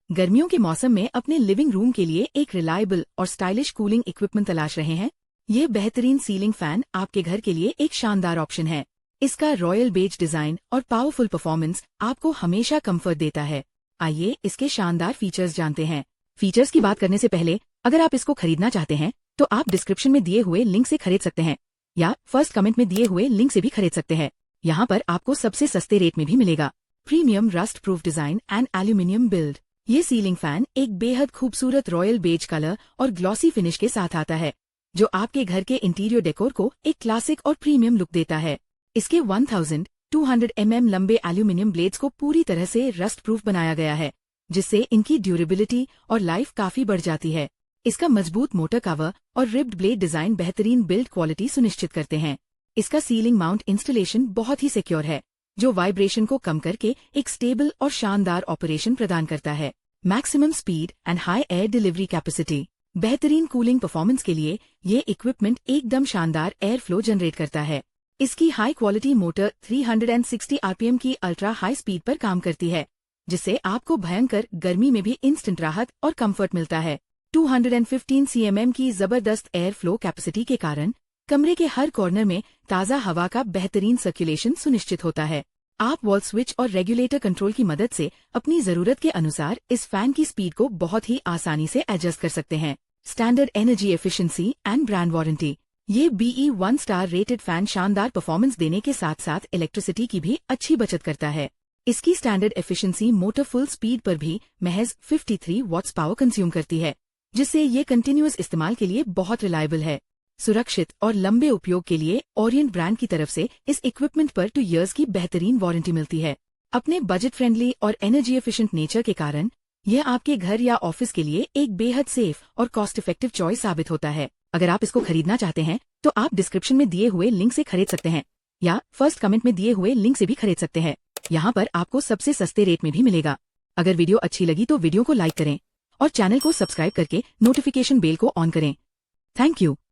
गर्मियों के मौसम में अपने लिविंग रूम के लिए एक रिलायबल और स्टाइलिश कूलिंग इक्विपमेंट तलाश रहे हैं? ये बेहतरीन सीलिंग फैन आपके घर के लिए एक शानदार ऑप्शन है। इसका रॉयल बेज डिजाइन और पावरफुल परफॉर्मेंस आपको हमेशा कंफर्ट देता है। आइए इसके शानदार फीचर्स जानते हैं। फीचर्स की बात करने से पहले अगर आप इसको खरीदना चाहते हैं तो आप डिस्क्रिप्शन में दिए हुए लिंक से खरीद सकते हैं या फर्स्ट कमेंट में दिए हुए लिंक से भी खरीद सकते हैं। यहाँ पर आपको सबसे सस्ते रेट में भी मिलेगा। Premium rust proof design and aluminium build. ये सीलिंग फैन एक बेहद खूबसूरत रॉयल बेज कलर और ग्लॉसी फिनिश के साथ आता है, जो आपके घर के इंटीरियर डेकोर को एक क्लासिक और प्रीमियम लुक देता है। इसके 1200 mm लंबे एल्यूमिनियम ब्लेड्स को पूरी तरह से रस्ट प्रूफ बनाया गया है, जिससे इनकी ड्यूरेबिलिटी और लाइफ काफी बढ़ जाती है। इसका मजबूत मोटर कवर और रिब्ड ब्लेड डिजाइन बेहतरीन बिल्ड क्वालिटी सुनिश्चित करते हैं। इसका सीलिंग माउंट इंस्टॉलेशन बहुत ही सिक्योर है, जो वाइब्रेशन को कम करके एक स्टेबल और शानदार ऑपरेशन प्रदान करता है। Maximum speed and high air delivery capacity. बेहतरीन कूलिंग परफॉर्मेंस के लिए ये इक्विपमेंट एकदम शानदार एयर फ्लो जनरेट करता है। इसकी हाई क्वालिटी मोटर 360 RPM की अल्ट्रा हाई स्पीड पर काम करती है, जिससे आपको भयंकर गर्मी में भी इंस्टेंट राहत और कंफर्ट मिलता है। 215 cm की जबरदस्त एयर फ्लो कैपेसिटी के कारण कमरे के हर कॉर्नर में ताज़ा हवा का बेहतरीन सर्कुलेशन सुनिश्चित होता है। आप वॉल स्विच और रेगुलेटर कंट्रोल की मदद से अपनी जरूरत के अनुसार इस फैन की स्पीड को बहुत ही आसानी से एडजस्ट कर सकते हैं। Standard energy efficiency and brand warranty. ये BE 1 स्टार रेटेड फैन शानदार परफॉर्मेंस देने के साथ साथ इलेक्ट्रिसिटी की भी अच्छी बचत करता है। इसकी standard efficiency motor full speed पर भी महज 53 वॉट्स पावर कंज्यूम करती है, जिससे ये कंटिन्यूअस इस्तेमाल के लिए बहुत रिलायबल है। सुरक्षित और लंबे उपयोग के लिए ओरिएंट ब्रांड की तरफ से इस इक्विपमेंट पर 2 इयर्स की बेहतरीन वारंटी मिलती है। अपने बजट फ्रेंडली और एनर्जी एफिशिएंट नेचर के कारण यह आपके घर या ऑफिस के लिए एक बेहद सेफ और कॉस्ट इफेक्टिव चॉइस साबित होता है। अगर आप इसको खरीदना चाहते हैं तो आप डिस्क्रिप्शन में दिए हुए लिंक से खरीद सकते हैं या फर्स्ट कमेंट में दिए हुए लिंक से भी खरीद सकते हैं। यहाँ पर आपको सबसे सस्ते रेट में भी मिलेगा। अगर वीडियो अच्छी लगी तो वीडियो को लाइक करें और चैनल को सब्सक्राइब करके नोटिफिकेशन बेल को ऑन करें। Thank you.